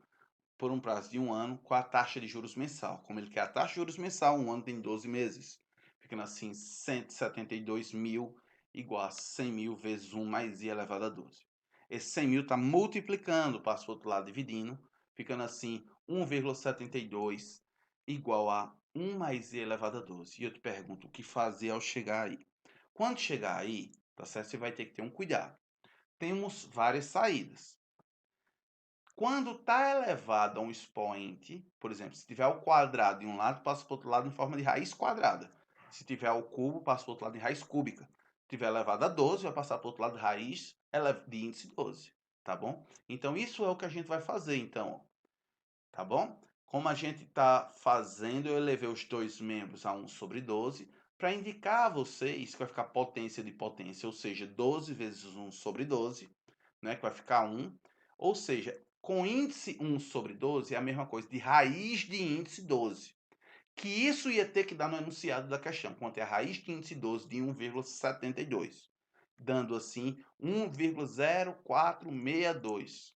por um prazo de um ano, com a taxa de juros mensal. Como ele quer a taxa de juros mensal, um ano tem 12 meses. Ficando assim, 172 mil igual a 100 mil vezes 1 mais i elevado a 12. Esse 100 mil está multiplicando, passa para o outro lado dividindo, ficando assim, 1,72 igual a 1 mais i elevado a 12. E eu te pergunto, o que fazer ao chegar aí? Quando chegar aí, tá certo? Você vai ter que ter um cuidado. Temos várias saídas. Quando está elevado a um expoente, por exemplo, se tiver o quadrado de um lado, passa para o outro lado em forma de raiz quadrada. Se tiver o cubo, passa para o outro lado em raiz cúbica. Se tiver elevado a 12, vai passar para o outro lado de raiz de índice 12. Tá bom? Então, isso é o que a gente vai fazer, então. Tá bom? Como a gente está fazendo, eu elevei os dois membros a 1 sobre 12, para indicar a vocês que vai ficar potência de potência, ou seja, 12 vezes 1 sobre 12, né, que vai ficar 1. Ou seja, com índice 1 sobre 12 é a mesma coisa de raiz de índice 12. Que isso ia ter que dar no enunciado da questão, quanto é a raiz de índice 12 de 1,72. Dando assim 1,0462.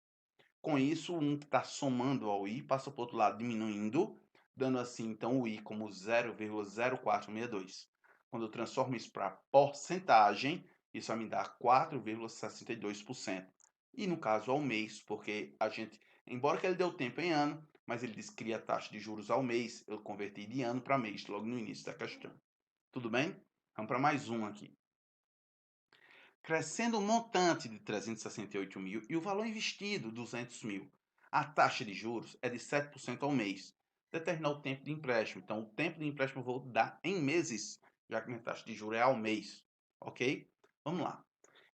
Com isso, o 1 que está somando ao i passa para o outro lado diminuindo, dando assim então o i como 0,0462. Quando eu transformo isso para porcentagem, isso vai me dar 4,62%. E no caso ao mês, porque a gente, embora que ele deu tempo em ano, mas ele disse que cria a taxa de juros ao mês, eu converti de ano para mês logo no início da questão. Tudo bem? Vamos para mais um aqui. Crescendo o montante de 368 mil e o valor investido, 200 mil. A taxa de juros é de 7% ao mês. Determinar o tempo de empréstimo. Então, o tempo de empréstimo eu vou dar em meses, já que minha taxa de juros é ao mês. Ok? Vamos lá.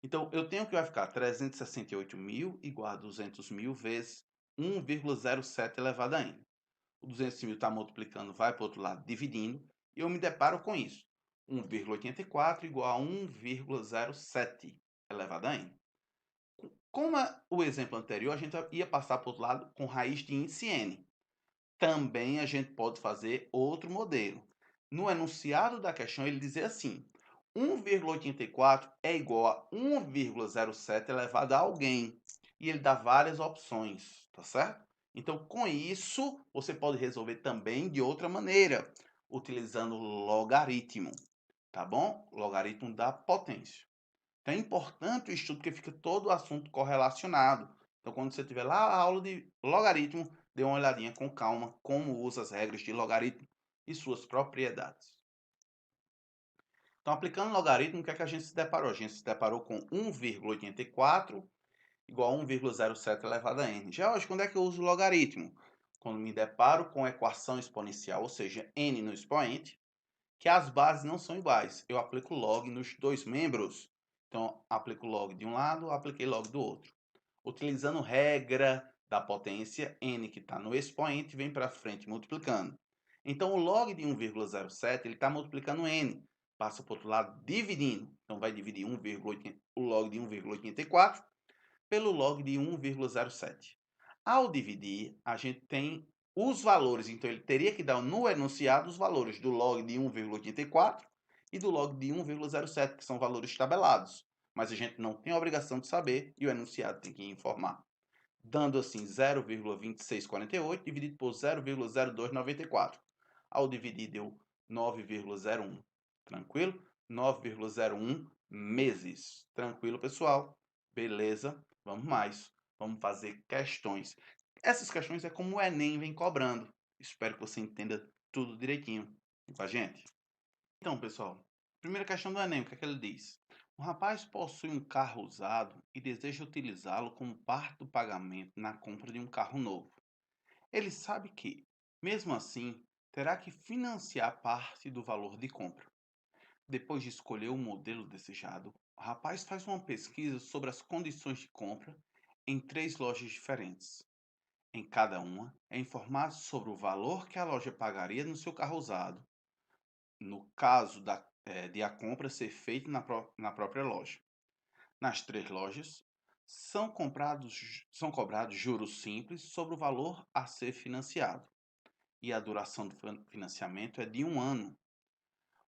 Então, eu tenho que vai ficar 368 mil igual a 200 mil vezes 1,07 elevado a n. O 200 mil está multiplicando, vai para o outro lado, dividindo, e eu me deparo com isso. 1,84 igual a 1,07 elevado a n. Como o exemplo anterior, a gente ia passar para o outro lado com raiz de índice n. Também a gente pode fazer outro modelo. No enunciado da questão, ele diz assim, 1,84 é igual a 1,07 elevado a alguém. E ele dá várias opções, tá certo? Então, com isso, você pode resolver também de outra maneira, utilizando logaritmo, tá bom? Logaritmo da potência. Então, é importante o estudo porque fica todo o assunto correlacionado. Então, quando você tiver lá a aula de logaritmo, dê uma olhadinha com calma como usa as regras de logaritmo e suas propriedades. Então, aplicando logaritmo, o que é que a gente se deparou? A gente se deparou com 1,84 igual a 1,07 elevado a n. Já hoje, quando é que eu uso logaritmo? Quando me deparo com equação exponencial, ou seja, n no expoente, que as bases não são iguais. Eu aplico log nos dois membros. Então, aplico log de um lado, apliquei log do outro. Utilizando regra da potência, n que está no expoente vem para frente multiplicando. Então, o log de 1,07 ele está multiplicando n. Passa para o outro lado dividindo. Então, vai dividir o log de 1,84 pelo log de 1,07. Ao dividir, a gente tem os valores. Então, ele teria que dar no enunciado os valores do log de 1,84 e do log de 1,07, que são valores tabelados. Mas a gente não tem a obrigação de saber e o enunciado tem que informar. Dando assim 0,2648 dividido por 0,0294. Ao dividir, deu 9,01. Tranquilo? 9,01 meses. Tranquilo, pessoal? Beleza? Vamos mais. Vamos fazer questões. Essas questões é como o Enem vem cobrando. Espero que você entenda tudo direitinho com a gente. Então, pessoal, primeira questão do Enem, o que é que ele diz? Um rapaz possui um carro usado e deseja utilizá-lo como parte do pagamento na compra de um carro novo. Ele sabe que, mesmo assim, terá que financiar parte do valor de compra. Depois de escolher o modelo desejado, o rapaz faz uma pesquisa sobre as condições de compra em 3 lojas diferentes. Em cada uma, é informado sobre o valor que a loja pagaria no seu carro usado, no caso de a compra ser feita na própria loja. Nas 3 lojas, são cobrados juros simples sobre o valor a ser financiado, e a duração do financiamento é de 1 ano.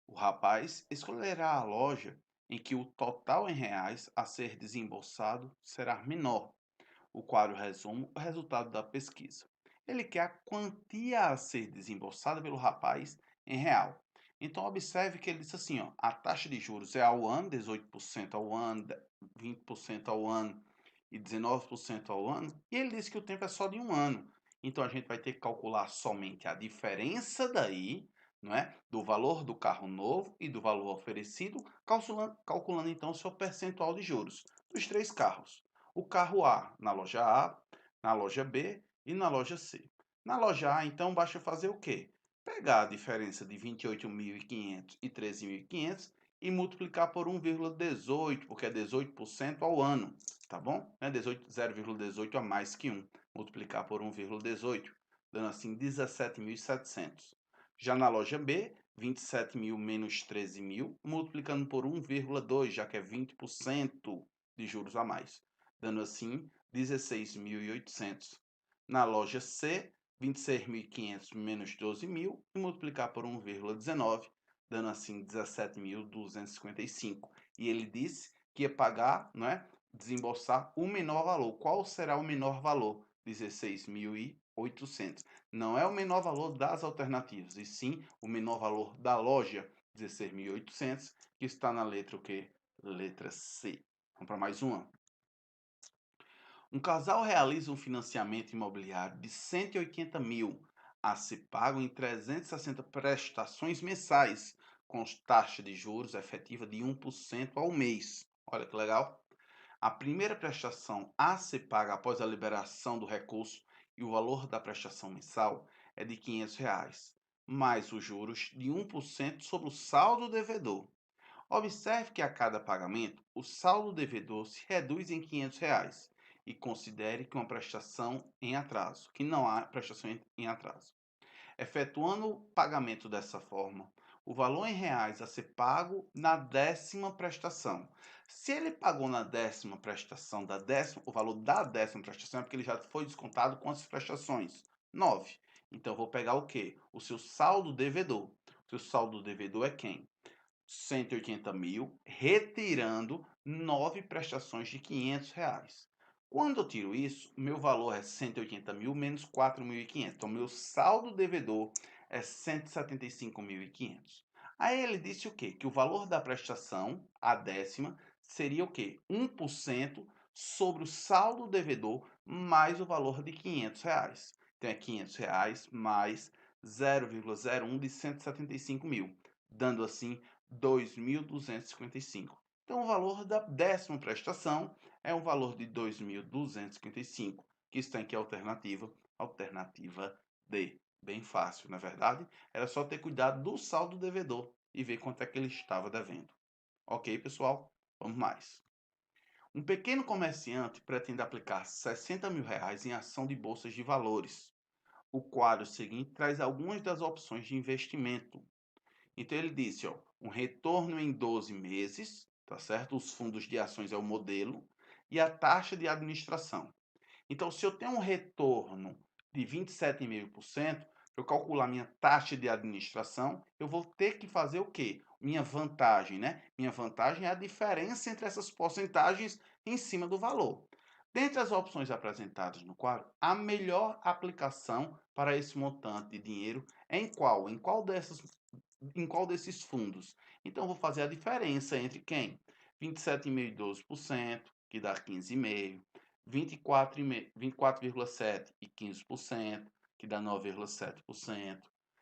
O rapaz escolherá a loja em que o total em reais a ser desembolsado será menor. O quadro resume o resultado da pesquisa. Ele quer a quantia a ser desembolsada pelo rapaz em real. Então observe que ele disse assim, ó, a taxa de juros é ao ano, 18% ao ano, 20% ao ano e 19% ao ano, e ele disse que o tempo é só de 1 ano. Então a gente vai ter que calcular somente a diferença daí, não é, do valor do carro novo e do valor oferecido, calculando então o seu percentual de juros dos 3 carros. O carro A na loja A, na loja B e na loja C. Na loja A, então, basta fazer o quê? Pegar a diferença de 28.500 e 13.500 e multiplicar por 1,18, porque é 18% ao ano, tá bom? 0,18 a mais que 1. Multiplicar por 1,18, dando assim 17.700. Já na loja B, 27.000 menos 13.000, multiplicando por 1,2, já que é 20% de juros a mais, dando assim 16.800. Na loja C, 26.500 menos 12.000 e multiplicar por 1,19, dando assim 17.255. E ele disse que ia pagar, não é? Desembolsar o menor valor. Qual será o menor valor? 16.800. Não é o menor valor das alternativas, e sim o menor valor da loja, 16.800, que está na letra o quê? Letra C. Vamos para mais uma. Um casal realiza um financiamento imobiliário de 180 mil a ser pago em 360 prestações mensais, com taxa de juros efetiva de 1% ao mês. Olha que legal. A primeira prestação a ser paga após a liberação do recurso e o valor da prestação mensal é de R$ 500, reais, mais os juros de 1% sobre o saldo devedor. Observe que a cada pagamento, o saldo devedor se reduz em R$ 500 reais, e considere que uma prestação em atraso, que não há prestação em atraso. Efetuando o pagamento dessa forma, o valor em reais a ser pago na 10ª prestação. Se ele pagou na 10ª prestação, o valor da 10ª prestação é porque ele já foi descontado com as prestações. 9. Então, eu vou pegar o quê? O seu saldo devedor. O seu saldo devedor é quem? 180 mil, retirando 9 prestações de R$ 500 reais. Quando eu tiro isso, meu valor é 180 mil menos 4.500. Então, meu saldo devedor é 175.500. Aí ele disse o quê? Que o valor da prestação, a 10ª, seria o quê? 1% sobre o saldo devedor mais o valor de R$ 500 reais. Então, é R$ 500 reais mais 0,01 de 175 mil, dando assim 2.255. Então, o valor da 10ª prestação é um valor de 2.255, que está em que alternativa? Alternativa D. Bem fácil, não é verdade? Era só ter cuidado do saldo devedor e ver quanto é que ele estava devendo. Ok, pessoal? Vamos mais. Um pequeno comerciante pretende aplicar 60 mil reais em ação de bolsas de valores. O quadro seguinte traz algumas das opções de investimento. Então ele disse, ó, um retorno em 12 meses, tá certo? Os fundos de ações é o modelo e a taxa de administração. Então, se eu tenho um retorno de 27,5%, para eu calcular minha taxa de administração, eu vou ter que fazer o quê? Minha vantagem, né? Minha vantagem é a diferença entre essas porcentagens em cima do valor. Dentre as opções apresentadas no quadro, a melhor aplicação para esse montante de dinheiro é em qual? Em qual desses fundos? Então, eu vou fazer a diferença entre quem? 27,5% e 12%, que dá 15,5%. 24,7% e 15%, que dá 9,7%.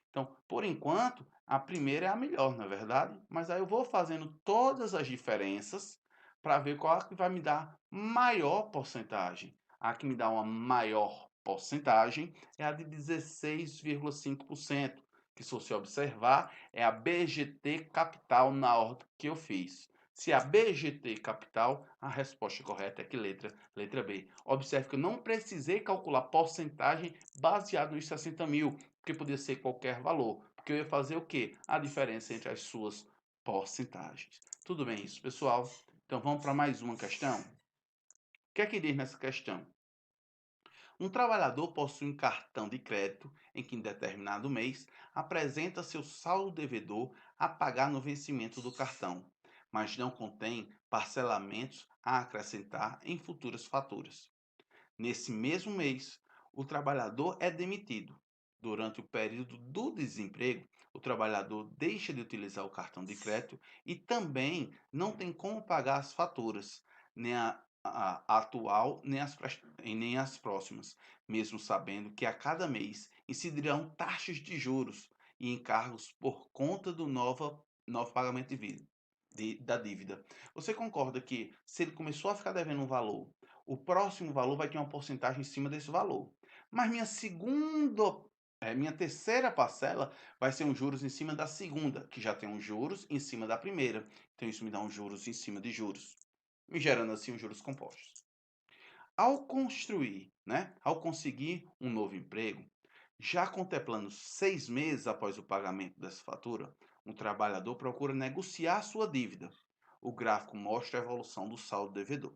Então, por enquanto, a primeira é a melhor, não é verdade? Mas aí eu vou fazendo todas as diferenças para ver qual é que vai me dar maior porcentagem. A que me dá uma maior porcentagem é a de 16,5%, que se você observar é a BGT Capital na ordem que eu fiz. Se a BGT Capital, a resposta correta é que letra B. Observe que eu não precisei calcular porcentagem baseado nos 60 mil, porque podia ser qualquer valor. Porque eu ia fazer o quê? A diferença entre as suas porcentagens. Tudo bem isso, pessoal? Então vamos para mais uma questão. O que é que diz nessa questão? Um trabalhador possui um cartão de crédito em que, em determinado mês, apresenta seu saldo devedor a pagar no vencimento do cartão, mas não contém parcelamentos a acrescentar em futuras faturas. Nesse mesmo mês, o trabalhador é demitido. Durante o período do desemprego, o trabalhador deixa de utilizar o cartão de crédito e também não tem como pagar as faturas, nem a atual, nem as próximas, mesmo sabendo que a cada mês incidirão taxas de juros e encargos por conta do novo pagamento da dívida. Você concorda que se ele começou a ficar devendo um valor, o próximo valor vai ter uma porcentagem em cima desse valor? Mas minha terceira parcela vai ser um juros em cima da segunda, que já tem um juros em cima da primeira. Então isso me dá um juros em cima de juros, me gerando assim os juros compostos. Ao construir, né, ao conseguir um novo emprego, já contemplando 6 meses após o pagamento dessa fatura, um trabalhador procura negociar sua dívida. O gráfico mostra a evolução do saldo devedor.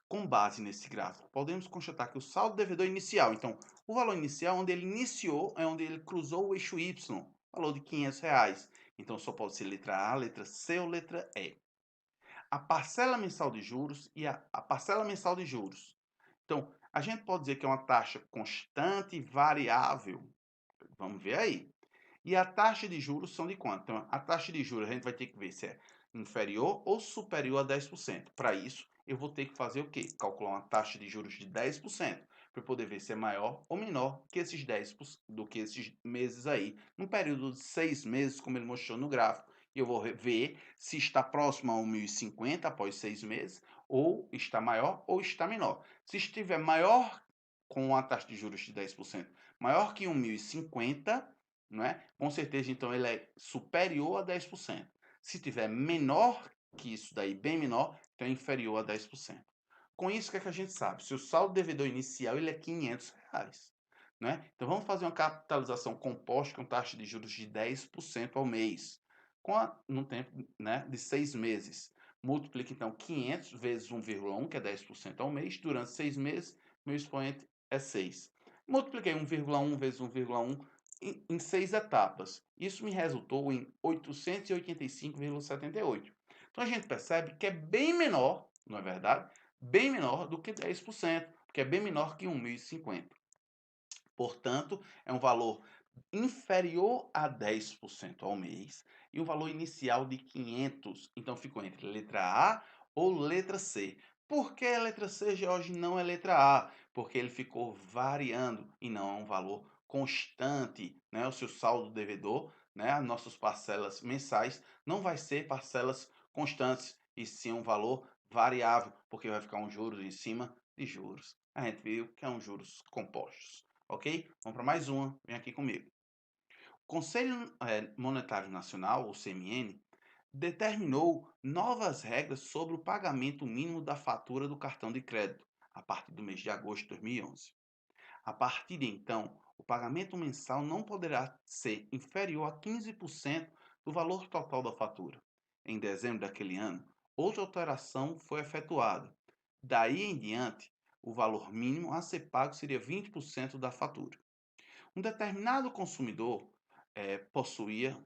Com base nesse gráfico, podemos constatar que o saldo devedor inicial, então, o valor inicial onde ele iniciou é onde ele cruzou o eixo Y, valor de R$ 500. Então, só pode ser letra A, letra C ou letra E. A parcela mensal de juros e a parcela mensal de juros. Então, a gente pode dizer que é uma taxa constante e variável. Vamos ver aí. E a taxa de juros são de quanto? Então, a taxa de juros a gente vai ter que ver se é inferior ou superior a 10%. Para isso, eu vou ter que fazer o quê? Calcular uma taxa de juros de 10%, para eu poder ver se é maior ou menor que esses 10%, do que esses meses aí, num período de 6 meses, como ele mostrou no gráfico. Eu vou ver se está próximo a 1.050 após 6 meses, ou está maior ou está menor. Se estiver maior, com a taxa de juros de 10%, maior que 1.050, não é? Com certeza, então, ele é superior a 10%. Se tiver menor que isso daí, bem menor, então é inferior a 10%. Com isso, o que é que a gente sabe? Se o saldo devedor inicial ele é R$ 500, né? Então, vamos fazer uma capitalização composta com taxa de juros de 10% ao mês, no tempo, né, de 6 meses. Multiplica, então, 500 vezes 1,1, que é 10% ao mês, durante 6 meses, meu expoente é 6. Multipliquei 1,1 vezes 1,1 em 6 etapas. Isso me resultou em 885,78. Então a gente percebe que é bem menor, não é verdade? Bem menor do que 10%, porque é bem menor que 1.050. Portanto, é um valor inferior a 10% ao mês e um valor inicial de 500. Então ficou entre letra A ou letra C. Por que a letra C, George, não é letra A? Porque ele ficou variando e não é um valor constante, né? O seu saldo devedor, né? As nossas parcelas mensais não vai ser parcelas constantes, e sim um valor variável, porque vai ficar um juros em cima de juros. A gente viu que é um juros compostos. Ok? Vamos para mais uma. Vem aqui comigo. O Conselho Monetário Nacional, o CMN, determinou novas regras sobre o pagamento mínimo da fatura do cartão de crédito a partir do mês de agosto de 2011. A partir de então, o pagamento mensal não poderá ser inferior a 15% do valor total da fatura. Em dezembro daquele ano, outra alteração foi efetuada. Daí em diante, o valor mínimo a ser pago seria 20% da fatura. Um determinado consumidor possuía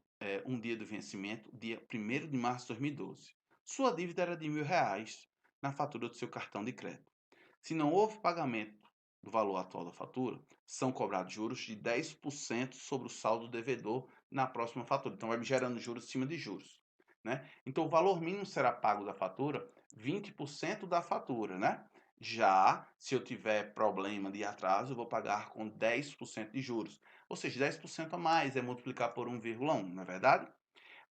um dia de vencimento, dia 1º de março de 2012. Sua dívida era de R$ 1.000 na fatura do seu cartão de crédito. Se não houve pagamento do valor atual da fatura, são cobrados juros de 10% sobre o saldo devedor na próxima fatura. Então, vai me gerando juros em cima de juros. Né? Então, o valor mínimo será pago da fatura 20% da fatura. Né? Já se eu tiver problema de atraso, eu vou pagar com 10% de juros. Ou seja, 10% a mais é multiplicar por 1,1, não é verdade?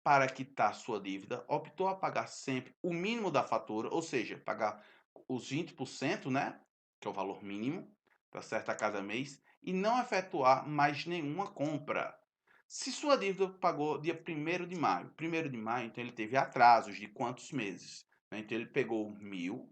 Para quitar sua dívida, optou a pagar sempre o mínimo da fatura, ou seja, pagar os 20%, né, que é o valor mínimo, tá certo, a cada mês, e não efetuar mais nenhuma compra. Se sua dívida pagou dia 1º de maio, então ele teve atrasos de quantos meses? Né? Então ele pegou 1.000,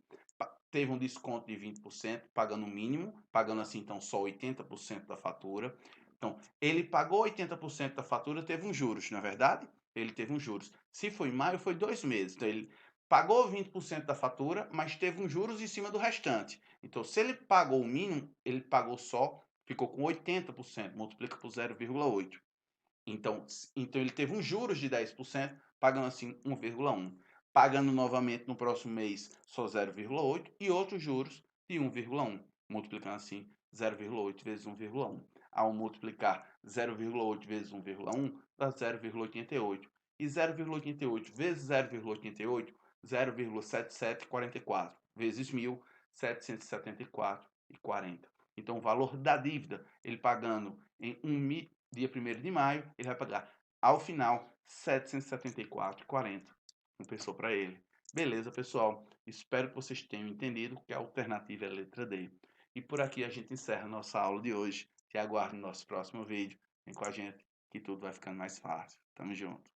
teve um desconto de 20%, pagando o mínimo, pagando assim então só 80% da fatura. Então, ele pagou 80% da fatura, teve um juros, não é verdade? Ele teve um juros. Se foi em maio, foi 2 meses. Então, ele pagou 20% da fatura, mas teve um juros em cima do restante. Então, se ele pagou o mínimo, ele pagou só, ficou com 80%, multiplica por 0,8. Então ele teve um juros de 10%, pagando assim 1,1. Pagando novamente no próximo mês só 0,8 e outros juros de 1,1, multiplicando assim 0,8 vezes 1,1. Ao multiplicar 0,8 vezes 1,1 dá 0,88. E 0,88 vezes 0,88, 0,7744 vezes 1.000, 774,40. Então o valor da dívida, ele pagando em dia 1º de maio, ele vai pagar, ao final, 774,40. Compensou para ele. Beleza, pessoal? Espero que vocês tenham entendido que a alternativa é a letra D. E por aqui a gente encerra nossa aula de hoje. Te aguardo no nosso próximo vídeo. Vem com a gente que tudo vai ficando mais fácil. Tamo junto.